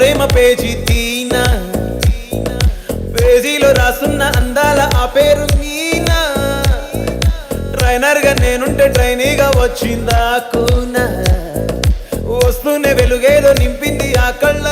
ప్రేమ page తీనా, పేజీలో రాసున్న అందాల ఆ పేరు మీనా. ట్రైనర్గా నేనుంటే ట్రైనీగా వచ్చిందా కూనా, వస్తూనే వెలుగేదో నింపింది ఆ కళ్ళ